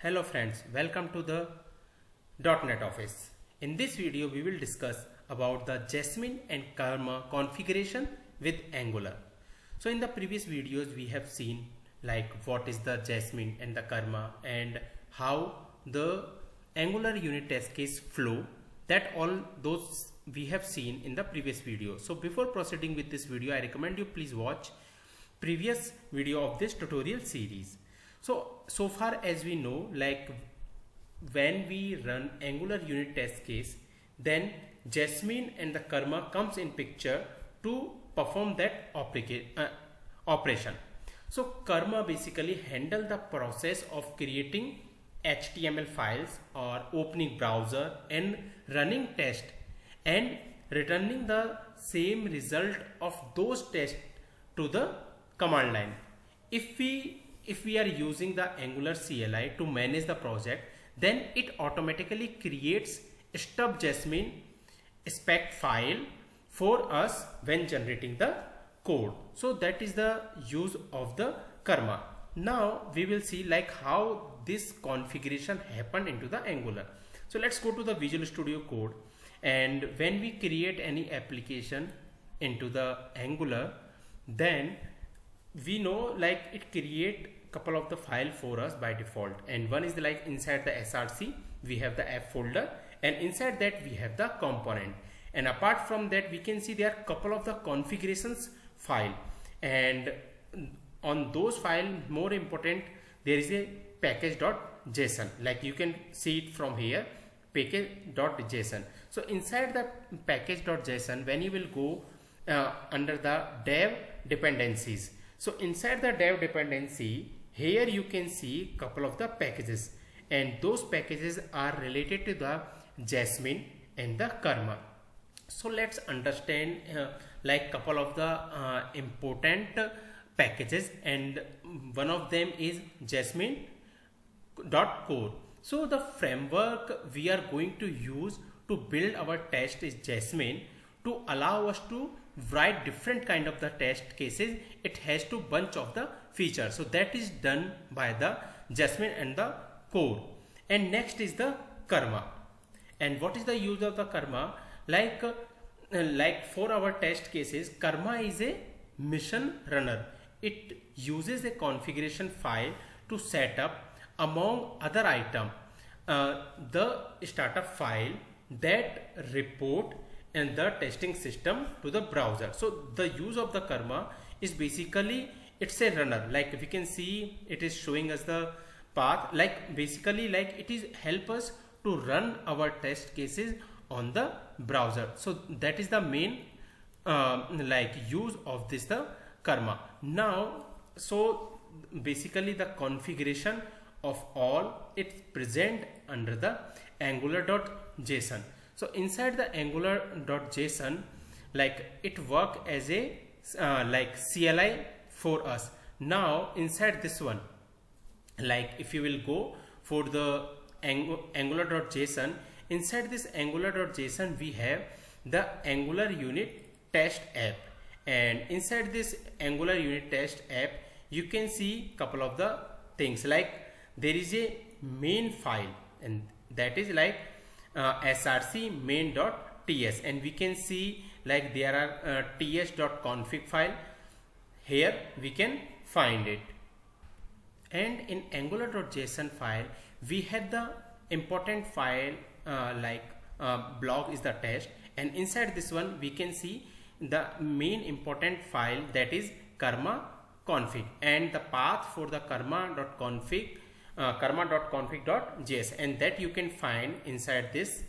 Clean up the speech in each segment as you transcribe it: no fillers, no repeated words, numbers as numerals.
Hello friends, welcome to the .NET Office. In this video we will discuss about the Jasmine and Karma configuration with Angular. So in the previous videos we have seen like what is the Jasmine and the Karma and how the Angular unit test case flow, that all those we have seen in the previous video. So before proceeding with this video, I recommend you please watch previous video of this tutorial series. So far as we know, like when we run Angular unit test case, then Jasmine and the Karma comes in picture to perform that operation. So Karma basically handle the process of creating HTML files or opening browser and running test and returning the same result of those tests to the command line. If we are using the Angular CLI to manage the project, then it automatically creates stub Jasmine spec file for us when generating the code. So that is the use of the Karma. Now we will see like how this configuration happened into the Angular. So let's go to the Visual Studio Code, and when we create any application into the Angular, then we know like it create couple of the file for us by default, and one is like inside the src we have the app folder, and inside that we have the component, and apart from that we can see there are couple of the configurations file, and on those file more important there is a package.json, like you can see it from here, package.json. So inside the package.json, when you will go under the dev dependencies, so inside the dev dependency, here you can see couple of the packages, and those packages are related to the Jasmine and the Karma. So let's understand like couple of the important packages, and one of them is Jasmine.core. So the framework we are going to use to build our test is Jasmine. To allow us to write different kind of the test cases, it has to bunch of the features, so that is done by the Jasmine and the core. And next is the Karma. And what is the use of the Karma? Like for our test cases, Karma is a mission runner. It uses a configuration file to set up among other item the startup file that report and the testing system to the browser. So the use of the Karma is basically it's a runner, like we can see it is showing us the path, like basically like it is help us to run our test cases on the browser. So that is the main like use of this the Karma. Now so basically the configuration of all it's present under the angular.json. So inside the angular.json, like it work as a like CLI for us. Now inside this one, like if you will go for the angular.json, inside this angular.json we have the Angular unit test app, and inside this Angular unit test app you can see couple of the things, like there is a main file, and that is like src main.ts, and we can see like there are ts.config file, here we can find it. And in angular.json file we had the important file blog is the test, and inside this one we can see the main important file, that is karma config, and the path for the karma.config karma.config.js, and that you can find inside this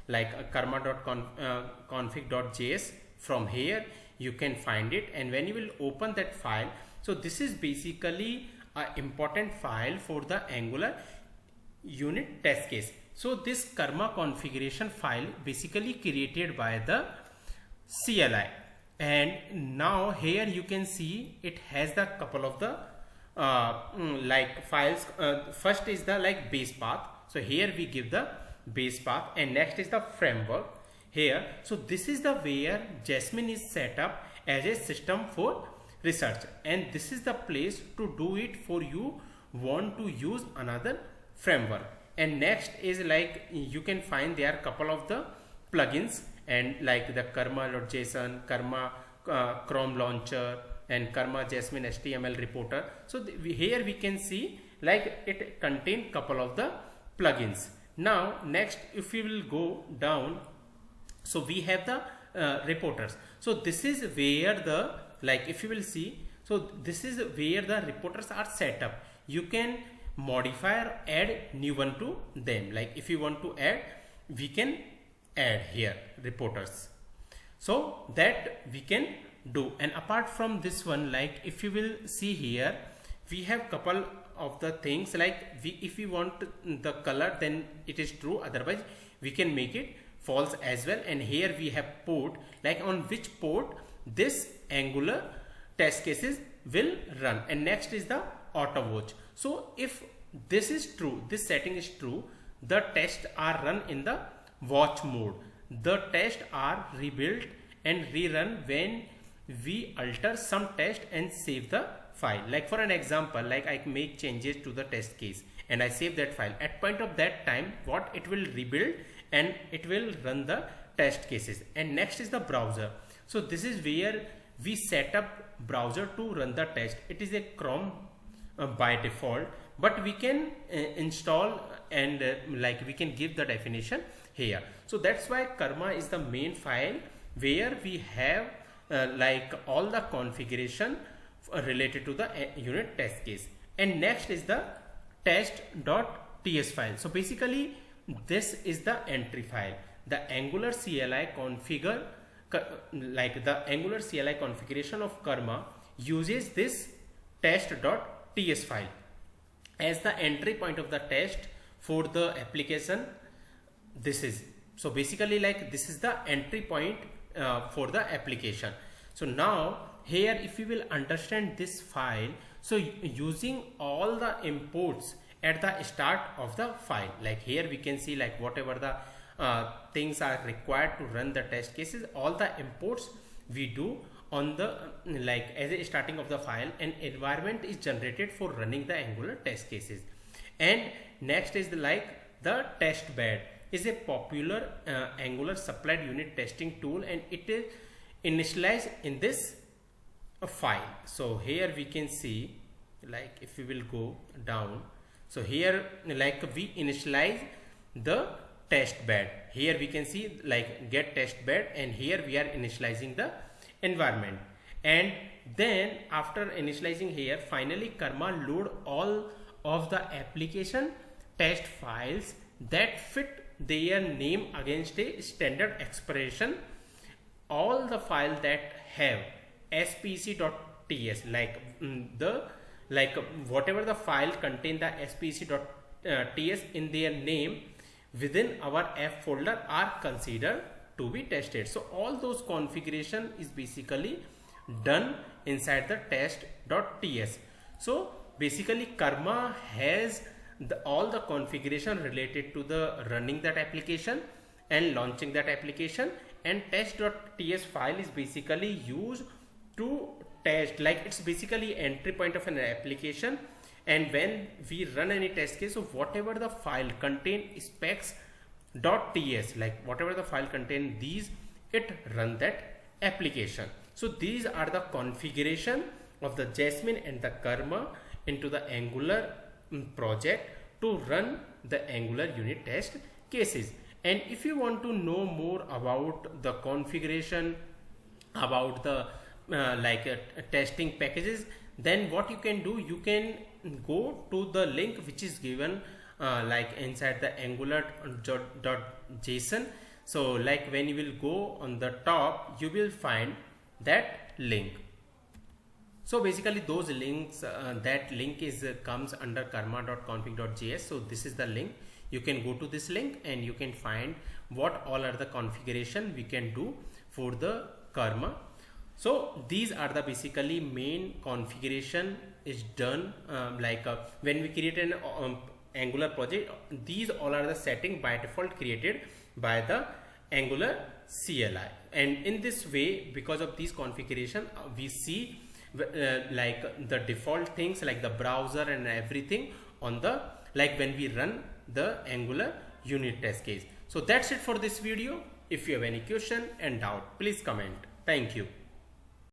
like karma.config.js. From here you can find it, and when you will open that file, so this is basically an important file for the Angular unit test case. So this Karma configuration file basically created by the CLI, and now here you can see it has the couple of the like files. First is the like base path, so here we give the base path, and next is the framework here. So this is the where Jasmine is set up as a system for research, and this is the place to do it for you want to use another framework. And next is like you can find there couple of the plugins, and like the Karma.json, Karma Chrome Launcher, and Karma Jasmine HTML Reporter. So here we can see like it contain couple of the plugins. Now next, if we will go down, so we have the reporters. So this is where the, like if you will see, so this is where the reporters are set up. You can modify or add new one to them. Like if you want to add, we can add here reporters, so that we can do. And apart from this one, like if you will see here, we have couple of the things, like if we want the color, then it is true, otherwise we can make it false as well. And here we have port, like on which port this Angular test cases will run. And next is the auto watch. So if this is true, this setting is true, the tests are run in the watch mode. The tests are rebuilt and rerun when we alter some test and save the file. Like for an example, like I make changes to the test case and I save that file. At point of that time, what it will rebuild and it will run the test cases. And next is the browser. So this is where we set up browser to run the test. It is a Chrome by default, but we can install and like we can give the definition here. So that's why Karma is the main file where we have like all the configuration related to the unit test case. And next is the test.ts file. So basically this is the entry file. The Angular CLI configure, like the Angular CLI configuration of Karma uses this test.ts file as the entry point of the test for the application. This is, so basically like this is the entry point for the application. So now here if you will understand this file, so using all the imports at the start of the file, like here we can see like whatever the things are required to run the test cases, all the imports we do on the like as a starting of the file, and environment is generated for running the Angular test cases. And next is the test bed is a popular Angular supplied unit testing tool, and it is initialized in this file. So here we can see, like if we will go down, so here like we initialize the test bed. Here we can see like get test bed, and here we are initializing the environment. And then after initializing here, finally Karma load all of the application test files that fit their name against a standard expression. All the files that have spec.ts, like whatever the file contain the spec.ts in their name within our app folder are considered to be tested. So all those configuration is basically done inside the test.ts. So basically Karma has all the configuration related to the running that application and launching that application, and test.ts file is basically used to test, like it's basically entry point of an application. And when we run any test case, so whatever the file contain specs.ts, like whatever the file contain these, it run that application. So these are the configuration of the Jasmine and the Karma into the Angular project to run the Angular unit test cases. And if you want to know more about the configuration, about the testing packages, then what you can do, you can go to the link which is given like inside the angular.json. So like when you will go on the top, you will find that link. So basically those links, that link is comes under karma.config.js. So this is the link. You can go to this link and you can find what all are the configuration we can do for the Karma. So these are the basically main configuration is done when we create an Angular project. These all are the setting by default created by the Angular CLI. And in this way, because of these configuration, we see like the default things like the browser and everything on the like when we run the Angular unit test case. So that's it for this video. If you have any question and doubt, please comment. Thank you.